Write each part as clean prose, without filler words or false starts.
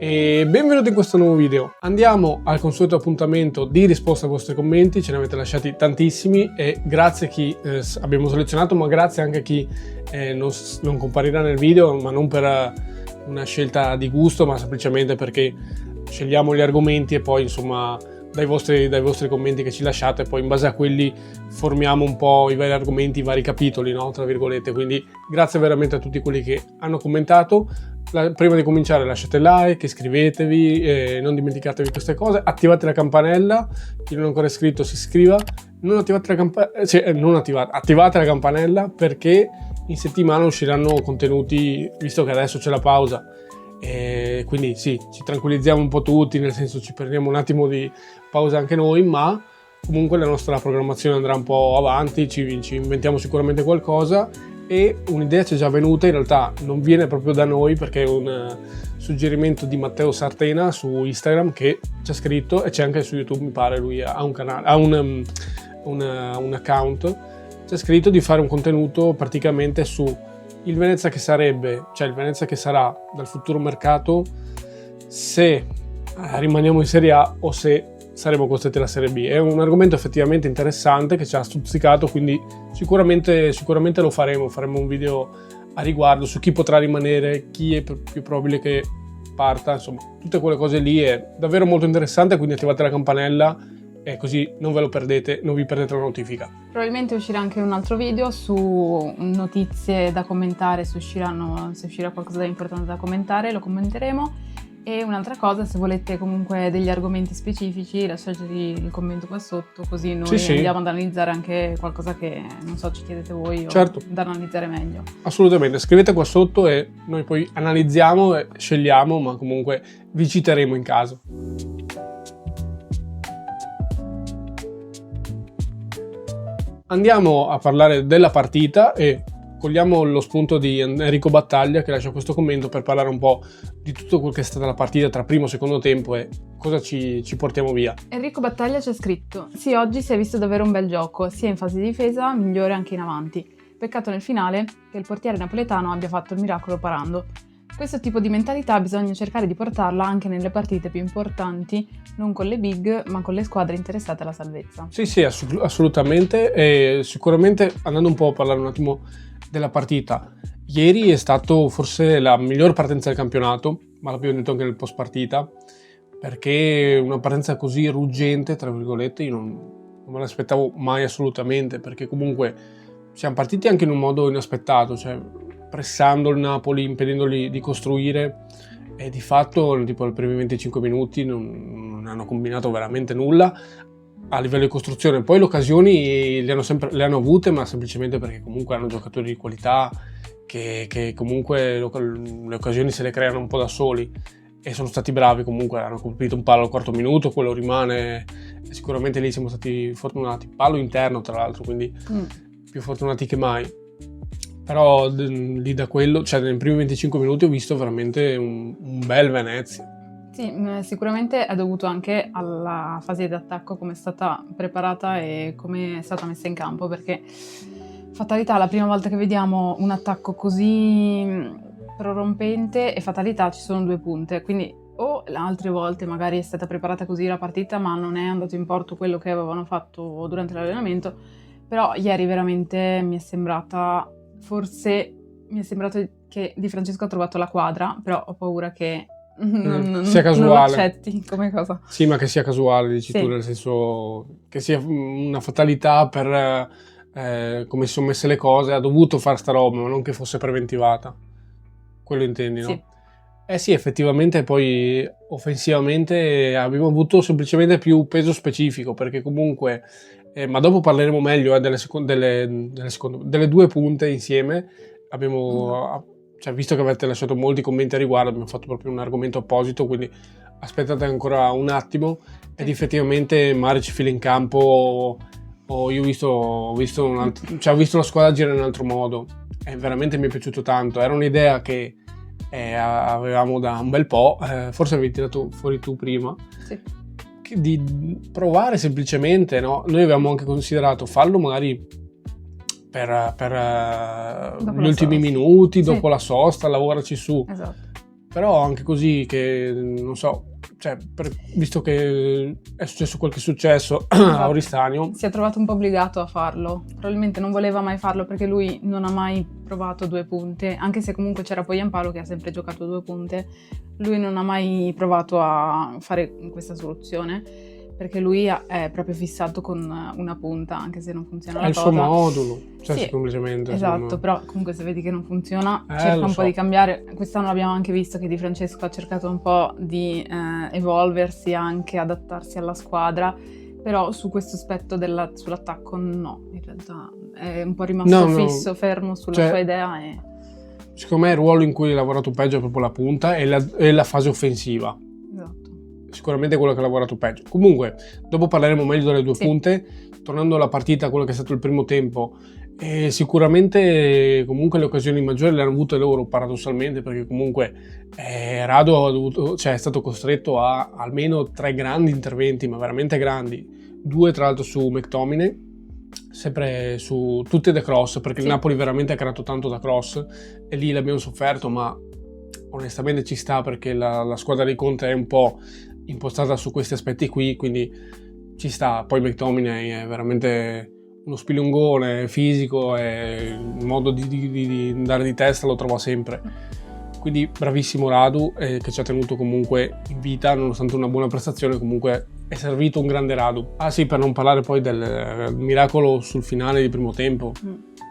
e benvenuti in questo nuovo video. Andiamo al consueto appuntamento di risposta ai vostri commenti, ce ne avete lasciati tantissimi e grazie a chi abbiamo selezionato, ma grazie anche a chi non comparirà nel video, ma non per una scelta di gusto, ma semplicemente perché scegliamo gli argomenti e poi insomma dai vostri commenti che ci lasciate, poi in base a quelli formiamo un po' i vari argomenti, i vari capitoli, no? Tra virgolette. Quindi grazie veramente a tutti quelli che hanno commentato. Prima di cominciare lasciate like, iscrivetevi, non dimenticatevi queste cose, attivate la campanella, chi non è ancora iscritto si iscriva, attivate la campanella perché in settimana usciranno contenuti, visto che adesso c'è la pausa. Quindi sì, ci tranquillizziamo un po' tutti, nel senso ci prendiamo un attimo di pausa anche noi, ma comunque la nostra programmazione andrà un po' avanti, ci inventiamo sicuramente qualcosa e un'idea ci è già venuta, in realtà non viene proprio da noi perché è un suggerimento di Matteo Sartena su Instagram che ci ha scritto e c'è anche su YouTube, mi pare, lui ha un canale, ha un account, ci ha scritto di fare un contenuto praticamente su il Venezia che sarebbe, cioè il Venezia che sarà dal futuro mercato se rimaniamo in Serie A o se saremo costretti alla Serie B. È un argomento effettivamente interessante che ci ha stuzzicato, quindi sicuramente lo faremo un video a riguardo su chi potrà rimanere, chi è più probabile che parta, insomma tutte quelle cose lì. È davvero molto interessante, quindi attivate la campanella e così non ve lo perdete, non vi perdete la notifica. Probabilmente uscirà anche un altro video su notizie da commentare, se uscirà qualcosa di importante da commentare, lo commenteremo. E un'altra cosa, se volete comunque degli argomenti specifici, lasciateci il commento qua sotto, così noi andiamo ad analizzare anche qualcosa che, non so, ci chiedete voi o da analizzare meglio. Assolutamente, scrivete qua sotto e noi poi analizziamo e scegliamo, ma comunque vi citeremo in caso. Andiamo a parlare della partita e cogliamo lo spunto di Enrico Battaglia che lascia questo commento per parlare un po' di tutto quel che è stata la partita tra primo e secondo tempo e cosa ci portiamo via. Enrico Battaglia ci ha scritto: sì, oggi si è visto davvero un bel gioco, sia in fase di difesa, migliore anche in avanti. Peccato nel finale che il portiere napoletano abbia fatto il miracolo parando. Questo tipo di mentalità bisogna cercare di portarla anche nelle partite più importanti, non con le big, ma con le squadre interessate alla salvezza. Sì, assolutamente. E sicuramente andando un po' a parlare un attimo della partita, ieri è stato forse la miglior partenza del campionato, ma l'abbiamo detto anche nel post partita, perché una partenza così ruggente, tra virgolette, io non me l'aspettavo mai assolutamente, perché comunque siamo partiti anche in un modo inaspettato, cioè pressando il Napoli, impedendogli di costruire e di fatto tipo nei primi 25 minuti non hanno combinato veramente nulla a livello di costruzione. Poi le occasioni le hanno avute, ma semplicemente perché comunque hanno giocatori di qualità che comunque le occasioni se le creano un po' da soli e sono stati bravi, comunque hanno colpito un palo al quarto minuto, quello rimane e sicuramente lì siamo stati fortunati, palo interno tra l'altro, quindi più fortunati che mai. Però lì da quello, cioè nei primi 25 minuti ho visto veramente un bel Venezia. Sì, sicuramente è dovuto anche alla fase d'attacco, come è stata preparata e come è stata messa in campo, perché fatalità, la prima volta che vediamo un attacco così prorompente e fatalità ci sono due punte, quindi o le altre volte magari è stata preparata così la partita ma non è andato in porto quello che avevano fatto durante l'allenamento, però ieri veramente mi è sembrato che Di Francesco ha trovato la quadra, però ho paura che sia casuale. Non lo accetti come cosa. Sì, ma che sia casuale, dici tu, nel senso che sia una fatalità per come si sono messe le cose, ha dovuto fare sta roba, ma non che fosse preventivata. Quello intendi, no? Sì. Sì, effettivamente poi offensivamente abbiamo avuto semplicemente più peso specifico, perché comunque ma dopo parleremo meglio delle due punte insieme. Abbiamo cioè, visto che avete lasciato molti commenti a riguardo, abbiamo fatto proprio un argomento apposito, quindi aspettate ancora un attimo. Ed effettivamente Mari ci fila in campo, io ho visto la squadra girare in un altro modo e veramente mi è piaciuto tanto. Era un'idea che avevamo da un bel po', forse avevi tirato fuori tu prima, di provare semplicemente, no? Noi avevamo anche considerato fallo magari per gli ultimi minuti, dopo la sosta, lavoraci su. Esatto. Però anche così che, non so, cioè, visto che è successo quel che è successo a Oristano, si è trovato un po' obbligato a farlo. Probabilmente non voleva mai farlo perché lui non ha mai provato 2 punte, anche se comunque c'era poi Giampaolo che ha sempre giocato 2 punte. Lui non ha mai provato a fare questa soluzione perché lui è proprio fissato con una punta, anche se non funziona la è il cosa. suo modulo, cioè Sì, semplicemente. esatto, però comunque se vedi che non funziona, cerca lo un so. po' di cambiare. Quest'anno abbiamo anche visto che Di Francesco ha cercato un po' di evolversi, anche adattarsi alla squadra, però su questo aspetto sull'attacco no, in realtà è un po' rimasto fisso, fermo sulla sua idea. Secondo me il ruolo in cui ha lavorato peggio è proprio la punta e la fase offensiva. Esatto. Sicuramente quello che ha lavorato peggio. Comunque, dopo parleremo meglio delle 2 punte. Tornando alla partita, quello che è stato il primo tempo, sicuramente comunque le occasioni maggiori le hanno avute loro paradossalmente, perché comunque Radu è stato costretto a almeno 3 grandi interventi, ma veramente grandi, 2 tra l'altro su McTominay, sempre su tutte da cross, perché il Napoli veramente ha creato tanto da cross e lì l'abbiamo sofferto, ma onestamente ci sta perché la squadra di Conte è un po' impostata su questi aspetti qui, quindi ci sta. Poi McTominay è veramente uno spilungone fisico e il modo di andare di testa lo trova sempre, quindi bravissimo Radu, che ci ha tenuto comunque in vita nonostante una buona prestazione. Comunque è servito un grande Radu. Per non parlare poi del miracolo sul finale di primo tempo,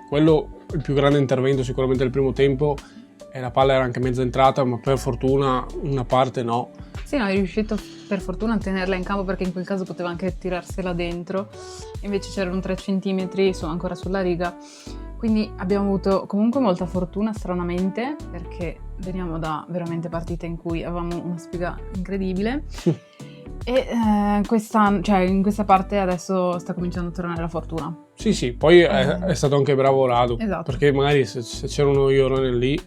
quello il più grande intervento sicuramente del primo tempo, e la palla era anche mezza entrata, ma per fortuna una parte no. Sì, no, è riuscito per fortuna a tenerla in campo, perché in quel caso poteva anche tirarsela dentro, invece c'erano 3 centimetri ancora sulla riga, quindi abbiamo avuto comunque molta fortuna stranamente, perché veniamo da veramente partite in cui avevamo una sfiga incredibile e in questa parte adesso sta cominciando a tornare la fortuna. Sì, poi è stato anche bravo Radu, esatto. Perché magari se c'erano Iorone lì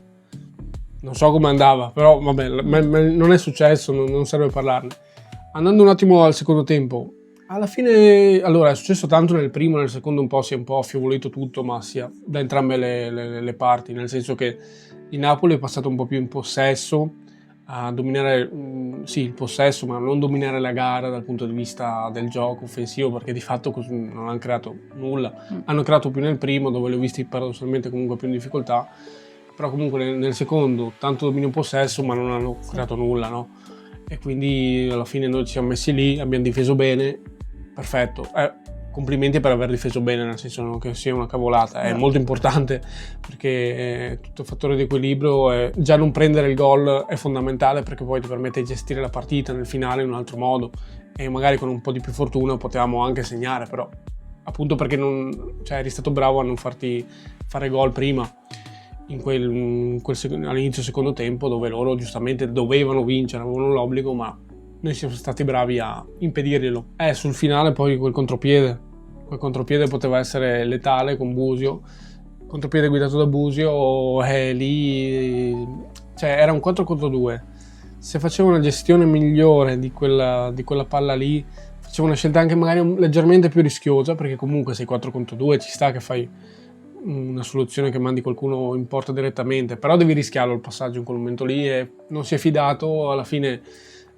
non so come andava, però vabbè, non è successo, non serve parlarne. Andando un attimo al secondo tempo, alla fine, allora è successo tanto nel primo, nel secondo un po' si è un po' affievolito tutto, ma sia da entrambe le parti, nel senso che il Napoli è passato un po' più in possesso, a dominare, il possesso, ma non dominare la gara dal punto di vista del gioco offensivo, perché di fatto non hanno creato nulla. Hanno creato più nel primo, dove li ho visti paradossalmente comunque più in difficoltà, però comunque nel secondo tanto dominio possesso, ma non hanno creato nulla, no? E quindi alla fine noi ci siamo messi lì, abbiamo difeso bene, perfetto. Complimenti per aver difeso bene, nel senso non che sia una cavolata, è molto importante, perché tutto il fattore di equilibrio, già non prendere il gol è fondamentale, perché poi ti permette di gestire la partita nel finale in un altro modo, e magari con un po' di più fortuna potevamo anche segnare, però appunto perché eri stato bravo a non farti fare gol prima all'inizio secondo tempo, dove loro giustamente dovevano vincere, avevano l'obbligo, ma noi siamo stati bravi a impedirglielo. Sul finale poi quel contropiede poteva essere letale con Busio, contropiede guidato da Busio, lì era un 4 contro 2. Se faceva una gestione migliore di quella palla lì, faceva una scelta anche magari leggermente più rischiosa, perché comunque sei 4 contro 2, ci sta che fai una soluzione che mandi qualcuno in porta direttamente, però devi rischiarlo il passaggio in quel momento lì, e non si è fidato. Alla fine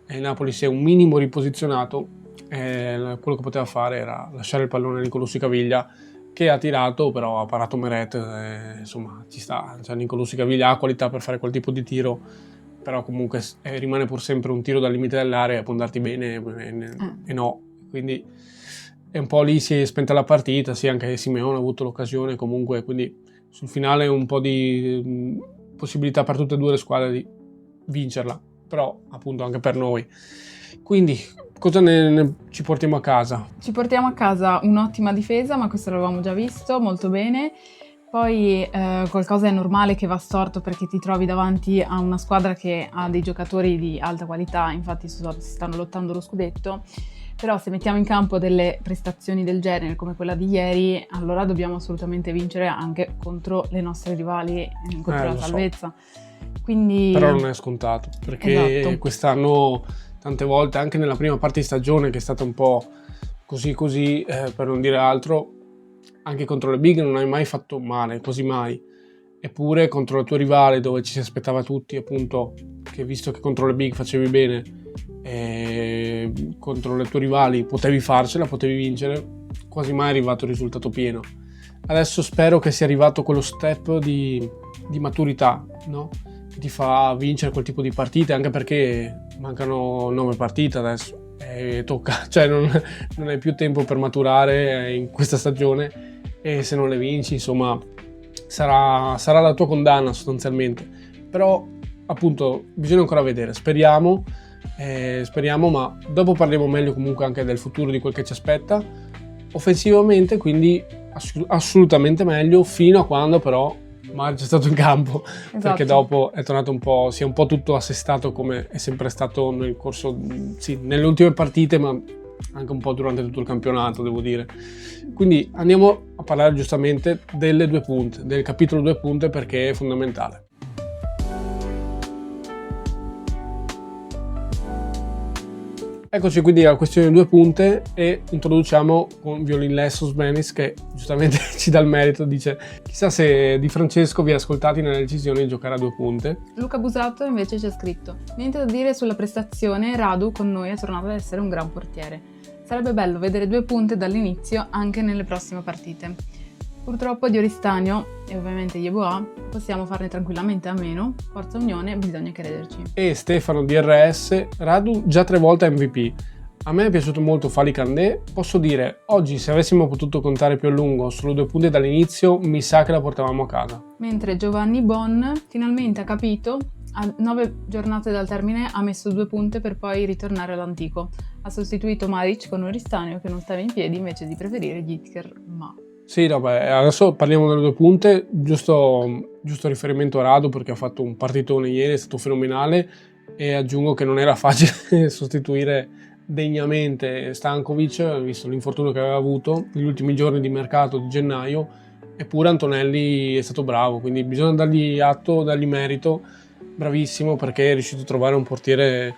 il Napoli si è un minimo riposizionato, quello che poteva fare era lasciare il pallone a Nicolussi Caviglia, che ha tirato, però ha parato Meret, insomma ci sta, Nicolussi Caviglia ha qualità per fare quel tipo di tiro, però comunque rimane pur sempre un tiro dal limite dell'area, può andarti bene e no, quindi e un po' lì si è spenta la partita. Sì, anche Simeone ha avuto l'occasione comunque, quindi sul finale un po' di possibilità per tutte e due le squadre di vincerla, però appunto anche per noi. Quindi cosa ci portiamo a casa? Ci portiamo a casa un'ottima difesa, ma questo l'avevamo già visto molto bene. Poi qualcosa è normale che va storto, perché ti trovi davanti a una squadra che ha dei giocatori di alta qualità, infatti si stanno lottando lo scudetto. Però se mettiamo in campo delle prestazioni del genere come quella di ieri, allora dobbiamo assolutamente vincere anche contro le nostre rivali, contro la salvezza. Quindi... Però non è scontato, perché quest'anno tante volte, anche nella prima parte di stagione, che è stata un po' così, per non dire altro, anche contro le big non hai mai fatto male, quasi mai. eppure contro il tuo rivale, dove ci si aspettava tutti appunto che, visto che contro le big facevi bene, contro le tue rivali potevi farcela, potevi vincere, quasi mai è arrivato il risultato pieno. Adesso spero che sia arrivato quello step di maturità, no? Che ti fa vincere quel tipo di partite, anche perché mancano 9 partite adesso e tocca, cioè non hai più tempo per maturare in questa stagione, e se non le vinci, insomma, sarà la tua condanna sostanzialmente. Però appunto bisogna ancora vedere, speriamo, ma dopo parliamo meglio comunque anche del futuro, di quel che ci aspetta offensivamente, quindi assolutamente meglio, fino a quando però Mario è stato in campo. Esatto. Perché dopo è tornato si è un po' tutto assestato, come è sempre stato nel corso, sì, nelle ultime partite, ma anche un po' durante tutto il campionato, devo dire. Quindi andiamo a parlare giustamente delle 2 punte, del capitolo 2 punte, perché è fondamentale. Eccoci quindi alla questione 2 punte, e introduciamo con Violin Lessons Benis, che giustamente ci dà il merito, dice: chissà se Di Francesco vi ha ascoltati nella decisione di giocare a 2 punte. Luca Busato invece ci ha scritto: niente da dire sulla prestazione, Radu con noi è tornato ad essere un gran portiere. Sarebbe bello vedere 2 punte dall'inizio anche nelle prossime partite. Purtroppo di Oristanio e ovviamente Yeboah possiamo farne tranquillamente a meno. Forza Unione, bisogna crederci. E Stefano DRS: Radu già 3 volte MVP. A me è piaciuto molto Fali Candé. Posso dire, oggi se avessimo potuto contare più a lungo solo 2 punti dall'inizio, mi sa che la portavamo a casa. Mentre Giovanni Bon finalmente ha capito, a 9 giornate dal termine ha messo 2 punte per poi ritornare all'antico. Ha sostituito Maric con Oristanio, che non stava in piedi, invece di preferire Gitker, ma... Sì, vabbè, adesso parliamo delle 2 punte, giusto riferimento a Radu, perché ha fatto un partitone ieri, è stato fenomenale, e aggiungo che non era facile sostituire degnamente Stankovic, visto l'infortunio che aveva avuto negli ultimi giorni di mercato di gennaio, eppure Antonelli è stato bravo, quindi bisogna dargli atto, dargli merito, bravissimo, perché è riuscito a trovare un portiere...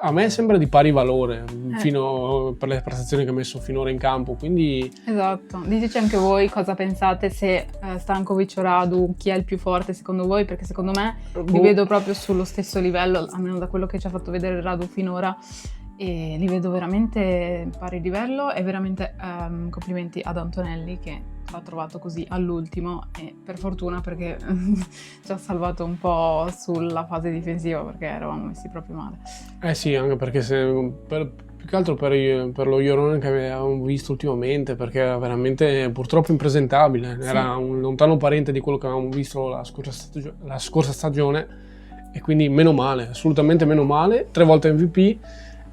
a me sembra di pari valore fino per le prestazioni che ha messo finora in campo, quindi... Esatto, diteci anche voi cosa pensate, se Stankovic o Radu, chi è il più forte secondo voi, perché secondo me li vedo proprio sullo stesso livello, almeno da quello che ci ha fatto vedere Radu finora, e li vedo veramente pari livello, e veramente complimenti ad Antonelli, che l'ha trovato così all'ultimo, e per fortuna, perché ci ha salvato un po' sulla fase difensiva, perché eravamo messi proprio male. Sì, anche perché più che altro per lo Iorone che avevamo visto ultimamente, perché era veramente purtroppo impresentabile, sì. Era un lontano parente di quello che avevamo visto la scorsa stagione, e quindi meno male, assolutamente meno male, 3 volte MVP.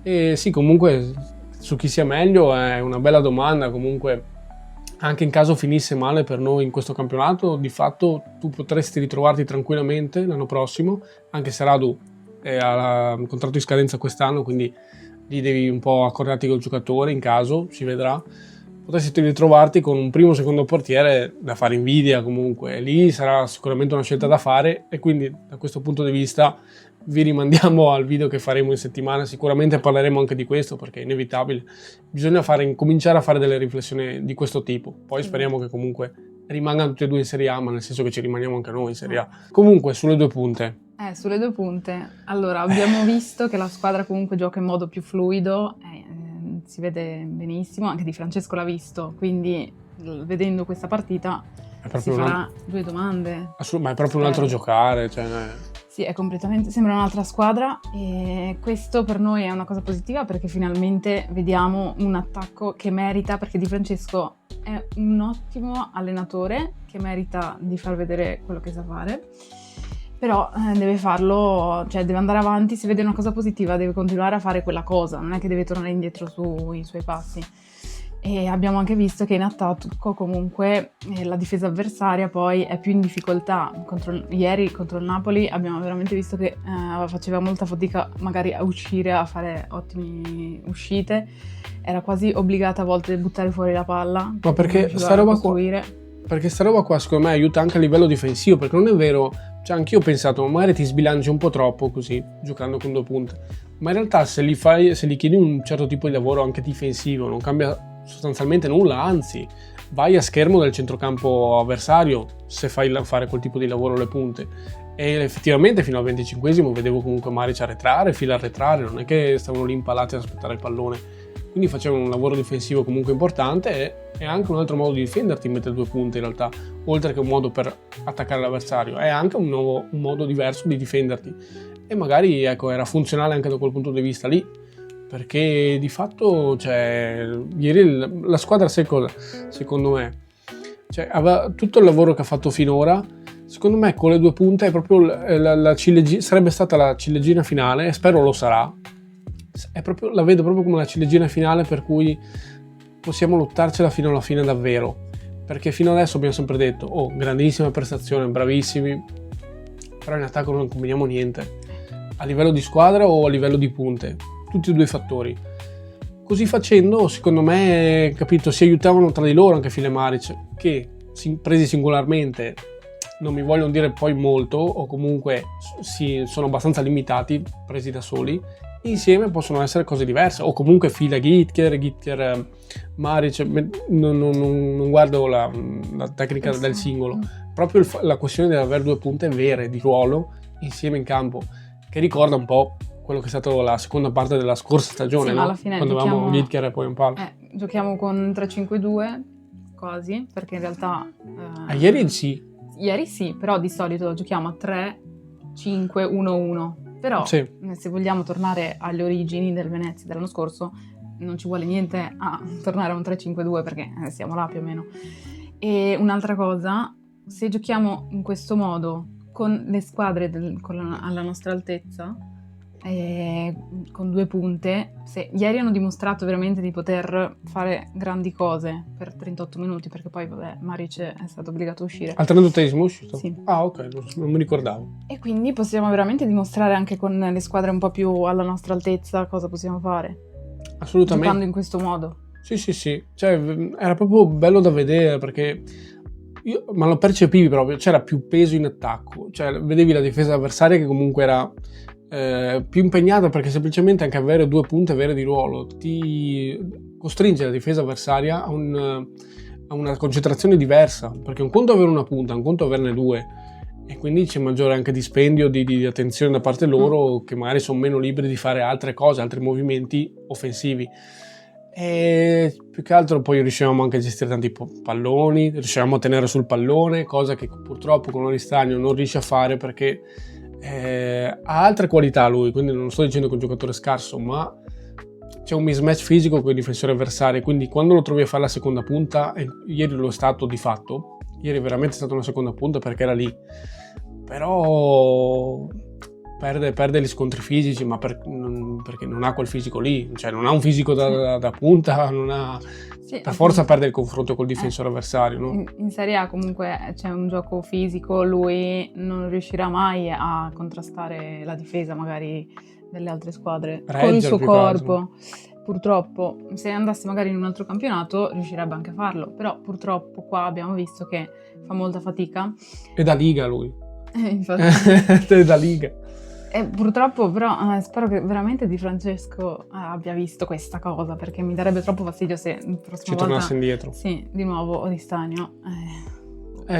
E sì, comunque su chi sia meglio è una bella domanda. Comunque, anche in caso finisse male per noi in questo campionato, di fatto tu potresti ritrovarti tranquillamente l'anno prossimo, anche se Radu ha un contratto di scadenza quest'anno, quindi lì devi un po' accordarti col giocatore, in caso si vedrà. Potresti ritrovarti con un primo o secondo portiere da fare invidia, comunque, e lì sarà sicuramente una scelta da fare, e quindi da questo punto di vista vi rimandiamo al video che faremo in settimana. Sicuramente parleremo anche di questo, perché è inevitabile, bisogna cominciare a fare delle riflessioni di questo tipo. Poi speriamo che comunque rimangano tutti e 2 in Serie A, ma nel senso che ci rimaniamo anche noi in Serie A. Comunque sulle 2 punte, sulle 2 punte, allora abbiamo visto che la squadra comunque gioca in modo più fluido, si vede benissimo, anche Di Francesco l'ha visto, quindi vedendo questa partita si farà 2 domande. Ma è proprio un altro giocare, cioè... Sì, è completamente, sembra un'altra squadra, e questo per noi è una cosa positiva, perché finalmente vediamo un attacco che merita, perché Di Francesco è un ottimo allenatore che merita di far vedere quello che sa fare, però deve farlo, cioè deve andare avanti, se vede una cosa positiva deve continuare a fare quella cosa, non è che deve tornare indietro sui suoi passi. E abbiamo anche visto che in attacco comunque la difesa avversaria poi è più in difficoltà. Ieri contro il Napoli abbiamo veramente visto che faceva molta fatica magari a uscire, a fare ottime uscite, era quasi obbligata a volte a buttare fuori la palla. Ma perché sta roba qua secondo me aiuta anche a livello difensivo, perché non è vero, cioè anch'io ho pensato magari ti sbilanci un po' troppo così giocando con 2 punte, ma in realtà se gli chiedi un certo tipo di lavoro anche difensivo non cambia sostanzialmente nulla, anzi vai a schermo del centrocampo avversario se fai fare quel tipo di lavoro alle punte. E effettivamente fino al 25esimo vedevo comunque Maric arretrare, fila arretrare, non è che stavano lì impalati ad aspettare il pallone. Quindi facevano un lavoro difensivo comunque importante e anche un altro modo di difenderti mettere 2 punte in realtà, oltre che un modo per attaccare l'avversario, è anche un modo diverso di difenderti. E magari ecco, era funzionale anche da quel punto di vista lì, perché di fatto ieri la squadra secondo me aveva tutto il lavoro che ha fatto finora. Secondo me con le 2 punte è proprio sarebbe stata la ciliegina finale, e spero lo sarà. La vedo proprio come la ciliegina finale per cui possiamo lottarcela fino alla fine davvero, perché fino adesso abbiamo sempre detto grandissima prestazione, bravissimi, però in attacco non combiniamo niente a livello di squadra o a livello di punte, tutti e 2 i fattori. Così facendo, secondo me, capito, si aiutavano tra di loro anche Fila e Maric, che presi singolarmente non mi vogliono dire poi molto, o comunque sono abbastanza limitati, presi da soli. Insieme possono essere cose diverse, o comunque Fila Gytker Maric, non guardo la tecnica del singolo, proprio la questione di avere 2 punte vere di ruolo insieme in campo, che ricorda un po' quello che è stato la seconda parte della scorsa stagione, no? Alla fine quando avevamo Gytker e poi un palo. Giochiamo con 3-5-2 quasi, perché in realtà ieri sì, però di solito giochiamo a 3-5-1-1. Però se vogliamo tornare alle origini del Venezia dell'anno scorso, non ci vuole niente a tornare a un 3-5-2, perché siamo là più o meno. E un'altra cosa, se giochiamo in questo modo con le squadre alla nostra altezza, con 2 punte, ieri hanno dimostrato veramente di poter fare grandi cose per 38 minuti, perché poi Maric è stato obbligato a uscire. Al 38esimo è uscito? Sì. Ah, ok, non mi ricordavo. E quindi possiamo veramente dimostrare anche con le squadre un po' più alla nostra altezza cosa possiamo fare. Assolutamente. Giocando in questo modo. Sì. Era proprio bello da vedere, perché ma lo percepivi proprio, c'era più peso in attacco, vedevi la difesa avversaria che comunque era più impegnata, perché semplicemente anche avere 2 punte vere di ruolo ti costringe la difesa avversaria a una concentrazione diversa, perché un conto avere una punta, un conto averne 2, e quindi c'è maggiore anche dispendio di attenzione da parte loro, che magari sono meno liberi di fare altre cose, altri movimenti offensivi. E più che altro poi riuscivamo anche a gestire tanti palloni, riuscivamo a tenere sul pallone, cosa che purtroppo con Oristagno non riesce a fare, perché ha altre qualità lui, quindi non sto dicendo che è un giocatore scarso, ma c'è un mismatch fisico con i difensori avversari, quindi quando lo trovi a fare la seconda punta, e ieri lo è stato di fatto, ieri è veramente stata una seconda punta perché era lì, però perde gli scontri fisici, ma perché non ha quel fisico lì, non ha un fisico da punta, non ha... per forza perde il confronto col difensore avversario, no? In Serie A comunque c'è un gioco fisico, lui non riuscirà mai a contrastare la difesa magari delle altre squadre con il suo corpo. Purtroppo, se andasse magari in un altro campionato riuscirebbe anche a farlo, però purtroppo qua abbiamo visto che fa molta fatica. È da Liga lui. Infatti. È da Liga. E purtroppo però spero che veramente Di Francesco abbia visto questa cosa, perché mi darebbe troppo fastidio se ci tornasse indietro. Sì, di nuovo Oristagno.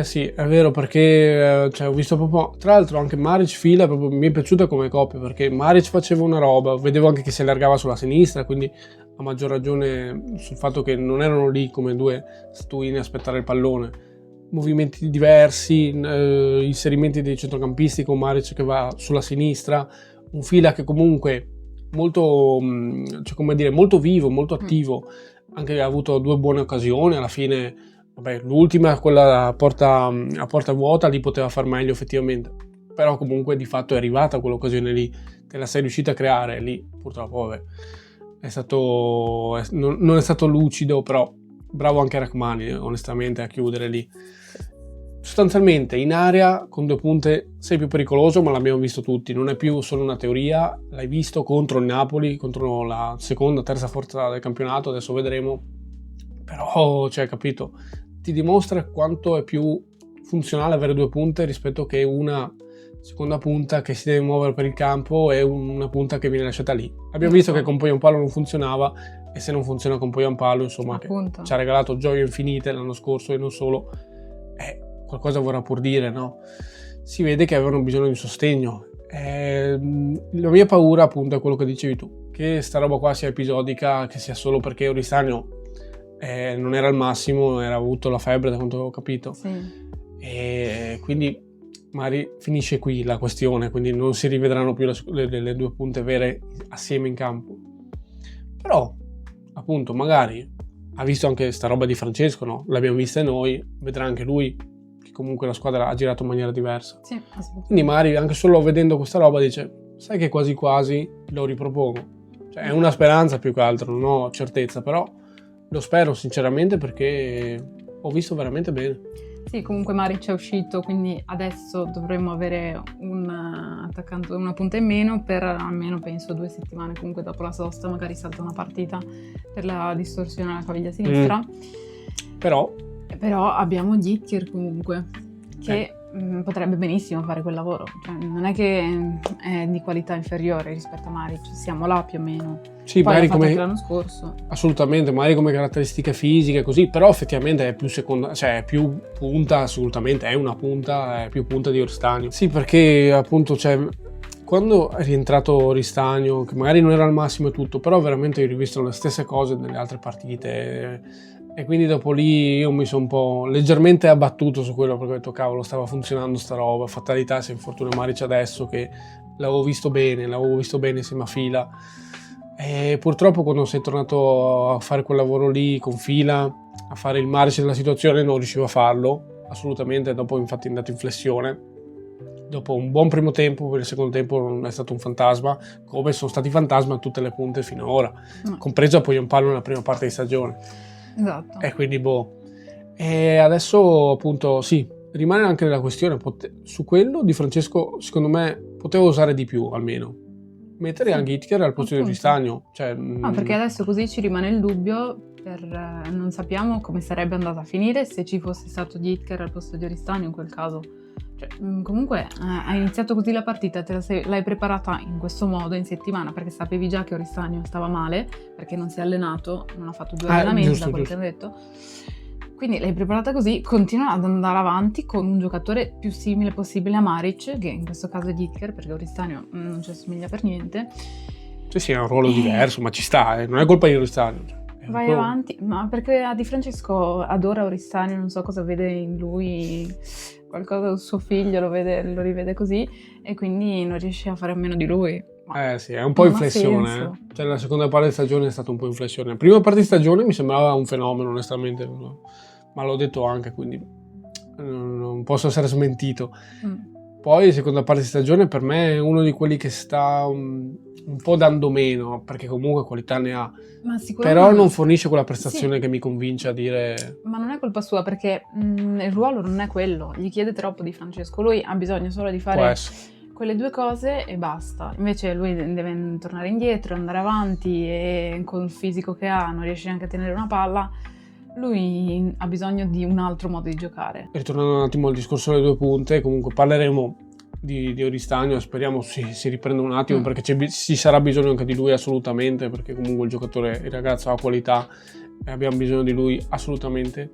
Sì, è vero, perché ho visto proprio, tra l'altro anche Maric Fila proprio mi è piaciuta come coppia, perché Maric faceva una roba, vedevo anche che si allargava sulla sinistra, quindi a maggior ragione sul fatto che non erano lì come 2 statuine a aspettare il pallone. Movimenti diversi, inserimenti dei centrocampisti con Maric che va sulla sinistra, un Fila che comunque molto, molto vivo, molto attivo, anche ha avuto 2 buone occasioni, alla fine, l'ultima, quella a porta vuota, lì poteva far meglio effettivamente, però comunque di fatto è arrivata quell'occasione lì, te la sei riuscita a creare, lì purtroppo non è stato lucido, però bravo anche Rachmani onestamente a chiudere lì. Sostanzialmente in area con 2 punte sei più pericoloso, ma l'abbiamo visto tutti, non è più solo una teoria, l'hai visto contro il Napoli, contro la seconda, terza forza del campionato, adesso vedremo, però capito, ti dimostra quanto è più funzionale avere 2 punte rispetto che una seconda punta che si deve muovere per il campo e una punta che viene lasciata lì. Abbiamo visto che con poi un palo non funzionava, e se non funziona con Pohjanpalo, insomma, che Appunto. ci ha regalato gioie infinite l'anno scorso e non solo, qualcosa vorrà pur dire, no? Si vede che avevano bisogno di sostegno. La mia paura, appunto, è quello che dicevi tu, che sta roba qua sia episodica, che sia solo perché Oristagno non era al massimo, aveva avuto la febbre da quanto avevo capito, Sì. e quindi magari finisce qui la questione, quindi non si rivedranno più le due punte vere assieme in campo. Però, appunto, magari ha visto anche sta roba di Francesco, no? L'abbiamo vista noi, vedrà anche lui che comunque la squadra ha girato in maniera diversa. Sì, assolutamente. Quindi magari anche solo vedendo questa roba dice, sai che quasi quasi lo ripropongo. Cioè, è una speranza più che altro, non ho certezza, però lo spero sinceramente perché ho visto veramente bene. Sì, comunque Maric è uscito, quindi adesso dovremmo avere un attaccante, una punta in meno per almeno penso 2 settimane, comunque dopo la sosta magari salta una partita per la distorsione alla caviglia sinistra. Però abbiamo Gyökeres comunque, che potrebbe benissimo fare quel lavoro, cioè, non è che è di qualità inferiore rispetto a Maric, siamo là più o meno. sì, Poi magari l'ha fatto come anche l'anno scorso. assolutamente, magari come caratteristiche fisiche così, però effettivamente è più seconda, cioè è più punta, assolutamente è una punta, è più punta di Oristagno. Sì, perché appunto cioè, quando è rientrato Oristagno, che magari non era al massimo e tutto, però veramente ho rivisto le stesse cose nelle altre partite e quindi dopo lì io mi sono un po' leggermente abbattuto su quello perché ho detto cavolo, stava funzionando sta roba, fatalità se infortuna Maric adesso che l'avevo visto bene insieme a Fila. E purtroppo quando sei tornato a fare quel lavoro lì con Fila, a fare il Maric della situazione, non riuscivo a farlo assolutamente. Dopo infatti è andato in flessione dopo un buon primo tempo, per il secondo tempo non è stato un fantasma, come sono stati fantasma tutte le punte fino ad ora, compreso poi un palo nella prima parte di stagione. Esatto. E quindi e adesso appunto sì, rimane anche la questione su quello di Francesco, secondo me poteva usare di più almeno. Mettere anche Gyökeres al posto di Oristagno. Cioè, perché adesso così ci rimane il dubbio, non sappiamo come sarebbe andata a finire se ci fosse stato Gyökeres al posto di Oristagno in quel caso. Cioè, comunque hai iniziato così la partita, l'hai preparata in questo modo in settimana perché sapevi già che Oristagno stava male, perché non si è allenato, non ha fatto 2 allenamenti giusto, da quello che hanno detto. Quindi l'hai preparata così, continua ad andare avanti con un giocatore più simile possibile a Maric, che in questo caso è Gyökeres, perché Oristagno non ci assomiglia per niente. Sì, è un ruolo diverso, ma ci sta, non è colpa di Oristagno. Vai avanti, ma perché Di Francesco adora Oristagno, non so cosa vede in lui, qualcosa suo figlio lo rivede così, e quindi non riesce a fare a meno di lui. Sì, è un po' in flessione. Cioè, la seconda parte di stagione è stata un po' in flessione. La prima parte di stagione mi sembrava un fenomeno, onestamente, ma l'ho detto anche, quindi non posso essere smentito. Poi, la seconda parte di stagione per me è uno di quelli che sta un po' dando meno, perché comunque qualità ne ha. Però non fornisce quella prestazione che mi convince a dire... Ma non è colpa sua, perché il ruolo non è quello, gli chiede troppo Di Francesco, lui ha bisogno solo di fare quelle 2 cose e basta. Invece lui deve tornare indietro, andare avanti, e con il fisico che ha non riesce neanche a tenere una palla. Lui ha bisogno di un altro modo di giocare. Ritornando un attimo al discorso delle 2 punte, comunque parleremo di Oristagno, speriamo si riprenda un attimo perché ci sarà bisogno anche di lui assolutamente, perché comunque il ragazzo ha qualità e abbiamo bisogno di lui assolutamente.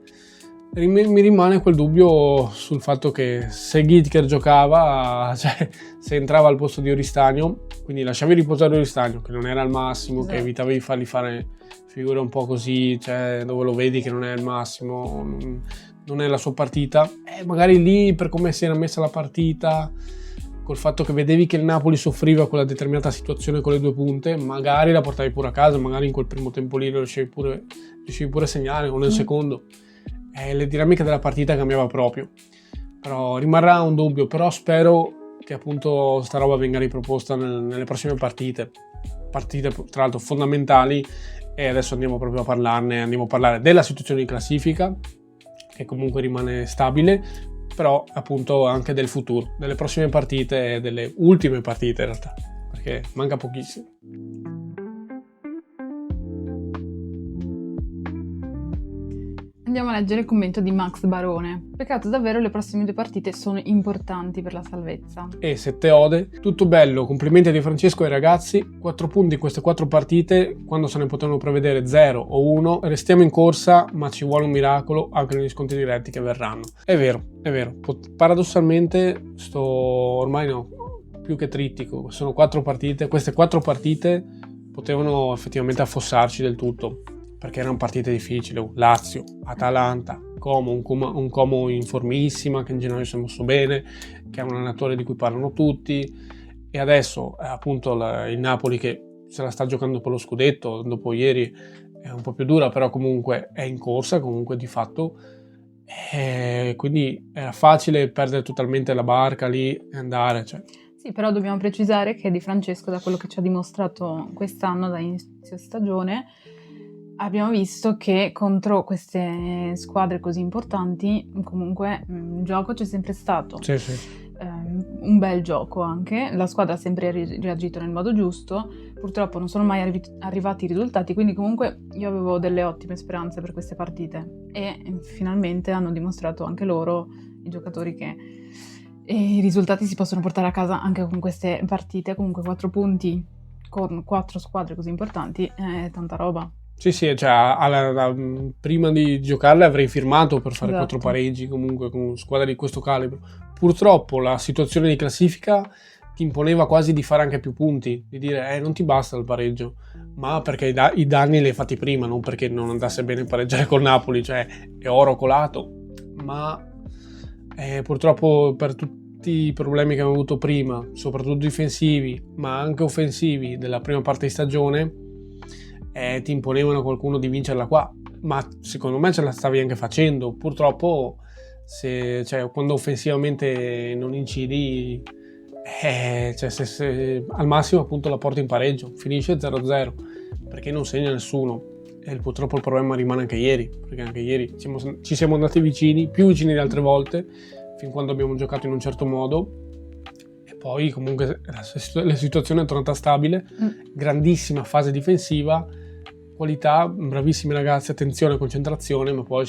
Mi rimane quel dubbio sul fatto che se Gyökeres giocava, cioè se entrava al posto di Oristagno, quindi lasciavi riposare Oristagno che non era al massimo, esatto, che evitavi di fargli fare figure un po' così, cioè dove lo vedi che non è al massimo, non è la sua partita, magari lì per come si era messa la partita, col fatto che vedevi che il Napoli soffriva quella determinata situazione con le 2 punte, magari la portavi pure a casa, magari in quel primo tempo lì lo riuscivi pure a segnare, o nel secondo. Le dinamiche della partita cambiava proprio, però rimarrà un dubbio, però spero che appunto sta roba venga riproposta nelle prossime partite tra l'altro fondamentali, e adesso andiamo proprio a parlarne, andiamo a parlare della situazione di classifica che comunque rimane stabile, però appunto anche del futuro, delle prossime partite e delle ultime partite in realtà, perché manca pochissimo. Andiamo a leggere il commento di Max Barone. Peccato davvero, le prossime 2 partite sono importanti per la salvezza. E 7 ode, tutto bello, complimenti a Di Francesco e ai ragazzi, 4 punti in queste 4 partite, quando se ne potevano prevedere 0 o 1, restiamo in corsa, ma ci vuole un miracolo anche negli scontri diretti che verranno. È vero, paradossalmente ormai no, più che trittico, sono 4 partite, queste 4 partite potevano effettivamente affossarci del tutto, perché erano partite difficili. Lazio, Atalanta, Como, un Como in formissima, che in genere si è mosso bene, che è un allenatore di cui parlano tutti, e adesso appunto il Napoli che se la sta giocando per lo scudetto, dopo ieri è un po' più dura, però comunque è in corsa, comunque di fatto, quindi era facile perdere totalmente la barca lì e andare, cioè. Sì, però dobbiamo precisare che Di Francesco, da quello che ci ha dimostrato quest'anno da inizio stagione, abbiamo visto che contro queste squadre così importanti comunque il gioco c'è sempre stato. Sì. Un bel gioco anche, la squadra ha sempre reagito nel modo giusto, purtroppo non sono mai arrivati i risultati, quindi comunque io avevo delle ottime speranze per queste partite e finalmente hanno dimostrato anche loro, i giocatori, che i risultati si possono portare a casa anche con queste partite. Comunque 4 punti con 4 squadre così importanti è tanta roba. Sì, cioè prima di giocarle avrei firmato per fare 4 Esatto. pareggi comunque con squadre di questo calibro. Purtroppo la situazione di classifica ti imponeva quasi di fare anche più punti, di dire non ti basta il pareggio, ma perché i danni li hai fatti prima, non perché non andasse bene pareggiare col Napoli, cioè è oro colato, ma purtroppo per tutti i problemi che abbiamo avuto prima, soprattutto difensivi, ma anche offensivi della prima parte di stagione, ti imponevano qualcuno di vincerla qua, ma secondo me ce la stavi anche facendo. Purtroppo quando offensivamente non incidi, se al massimo appunto la porti in pareggio, finisce 0-0 perché non segna nessuno, e purtroppo il problema rimane anche ieri, perché anche ieri ci siamo andati vicini, più vicini di altre volte, fin quando abbiamo giocato in un certo modo. Poi comunque la situazione è tornata stabile, grandissima fase difensiva, qualità, bravissimi ragazzi, attenzione, concentrazione, ma poi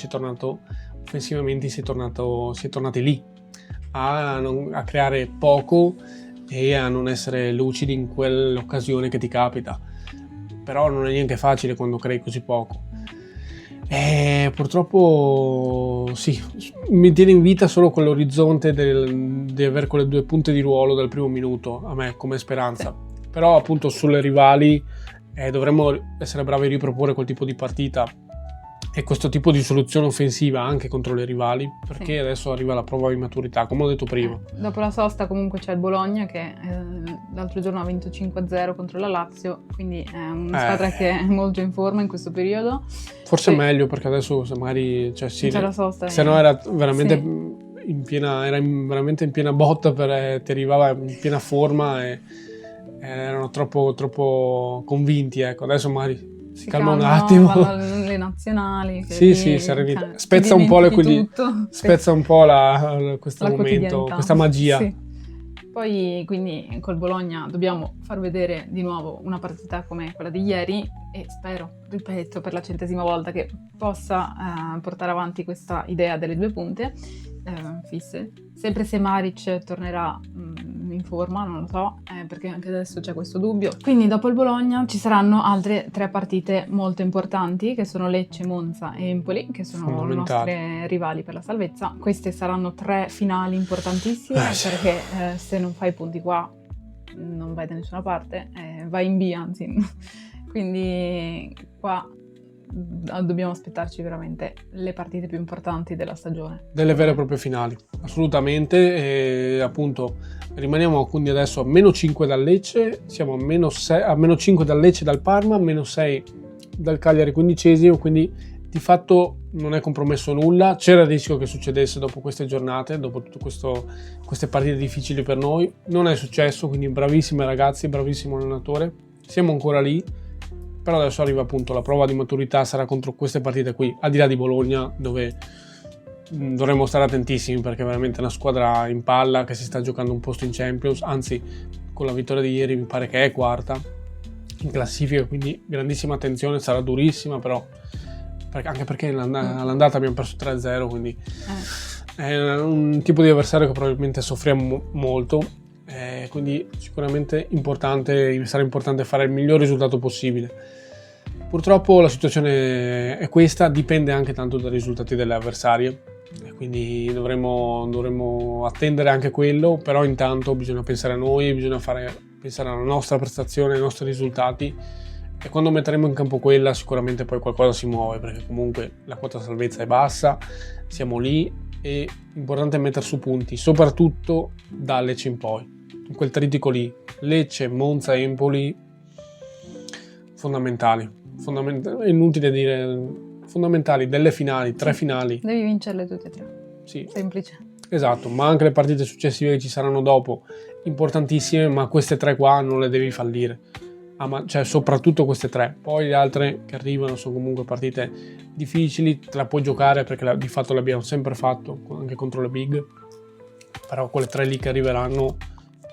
offensivamente si è tornati lì a creare poco e a non essere lucidi in quell'occasione che ti capita. Però non è neanche facile quando crei così poco. Purtroppo sì, mi tiene in vita solo quell'orizzonte di avere quelle 2 punte di ruolo dal primo minuto, a me come speranza. Sì. Però appunto sulle rivali dovremmo essere bravi a riproporre quel tipo di partita e questo tipo di soluzione offensiva anche contro le rivali, perché adesso arriva la prova di maturità, come ho detto prima. Dopo la sosta comunque c'è il Bologna che l'altro giorno ha vinto 5-0 contro la Lazio, quindi è una squadra che è molto in forma in questo periodo. Forse è meglio, perché adesso se magari c'è la sosta, se no era veramente veramente in piena botta, ti arrivava in piena forma e erano troppo convinti, ecco. Adesso magari si calma un attimo, le nazionali, spezza un po' spezza un po' questo momento, questa magia. Sì. Poi quindi col Bologna dobbiamo far vedere di nuovo una partita come quella di ieri e spero, ripeto per la 100ª volta, che possa portare avanti questa idea delle 2 punte fisse, sempre se Maric tornerà in forma, non lo so, perché anche adesso c'è questo dubbio. Quindi dopo il Bologna ci saranno altre 3 partite molto importanti, che sono Lecce, Monza e Empoli, che sono le nostre rivali per la salvezza. Queste saranno 3 finali importantissime, perché se non fai punti qua non vai da nessuna parte, vai in B, anzi. Quindi qua dobbiamo aspettarci veramente le partite più importanti della stagione, delle vere e proprie finali, assolutamente. E appunto rimaniamo quindi adesso a -5 dal Lecce, siamo a -5 dal Lecce, dal Parma, -6 dal Cagliari 15esimo, quindi di fatto non è compromesso nulla. C'era il rischio che succedesse dopo queste giornate, dopo tutte queste partite difficili per noi, non è successo, quindi bravissimi ragazzi, bravissimo allenatore, siamo ancora lì. Però adesso arriva appunto la prova di maturità, sarà contro queste partite qui, al di là di Bologna, dove dovremmo stare attentissimi, perché è veramente una squadra in palla che si sta giocando un posto in Champions, anzi con la vittoria di ieri mi pare che è 4ª in classifica, quindi grandissima attenzione, sarà durissima, però anche perché all'andata abbiamo perso 3-0, quindi è un tipo di avversario che probabilmente soffriamo molto, quindi sicuramente sarà importante fare il miglior risultato possibile. Purtroppo la situazione è questa, dipende anche tanto dai risultati delle avversarie, e quindi dovremo attendere anche quello, però intanto bisogna pensare a noi, bisogna pensare alla nostra prestazione, ai nostri risultati, e quando metteremo in campo quella sicuramente poi qualcosa si muove, perché comunque la quota salvezza è bassa, siamo lì, e l'importante è mettere su punti, soprattutto da Lecce in poi, in quel trittico lì, Lecce, Monza, Empoli, fondamentali, è inutile dire, fondamentali, delle finali, 3 finali. Devi vincerle tutte e 3. Sì. Semplice. Esatto, ma anche le partite successive che ci saranno dopo, importantissime, ma queste 3 qua non le devi fallire. Cioè soprattutto queste 3, poi le altre che arrivano sono comunque partite difficili, te la puoi giocare perché di fatto l'abbiamo sempre fatto anche contro le big, però quelle 3 lì che arriveranno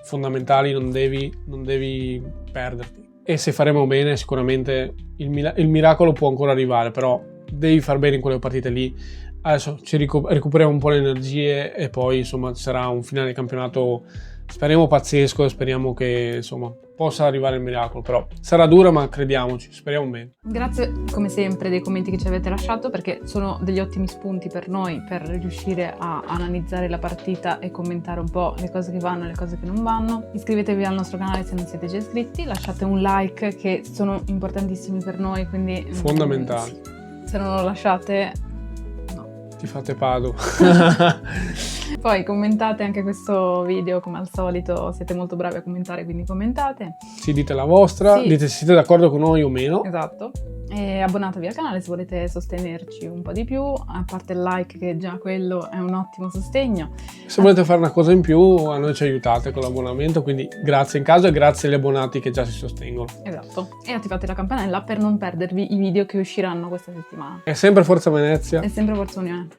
fondamentali non devi perderti, e se faremo bene sicuramente il miracolo può ancora arrivare, però devi far bene in quelle partite lì. Adesso ci recuperiamo un po' le energie e poi insomma ci sarà un finale di campionato, speriamo pazzesco, e speriamo che insomma possa arrivare il miracolo, però sarà dura, ma crediamoci, speriamo bene. Grazie come sempre dei commenti che ci avete lasciato, perché sono degli ottimi spunti per noi per riuscire a analizzare la partita e commentare un po' le cose che vanno e le cose che non vanno. Iscrivetevi al nostro canale se non siete già iscritti, lasciate un like che sono importantissimi per noi, quindi fondamentali. Se non lo lasciate ti fate pado. Poi commentate anche questo video, come al solito siete molto bravi a commentare, quindi commentate. Sì, dite la vostra, sì. Dite se siete d'accordo con noi o meno. Esatto. E abbonatevi al canale se volete sostenerci un po' di più, a parte il like che già quello è un ottimo sostegno. Se volete fare una cosa in più a noi ci aiutate con l'abbonamento, quindi grazie in caso e grazie agli abbonati che già si sostengono. Esatto. E attivate la campanella per non perdervi i video che usciranno questa settimana. È sempre Forza Venezia. È sempre Forza Unione.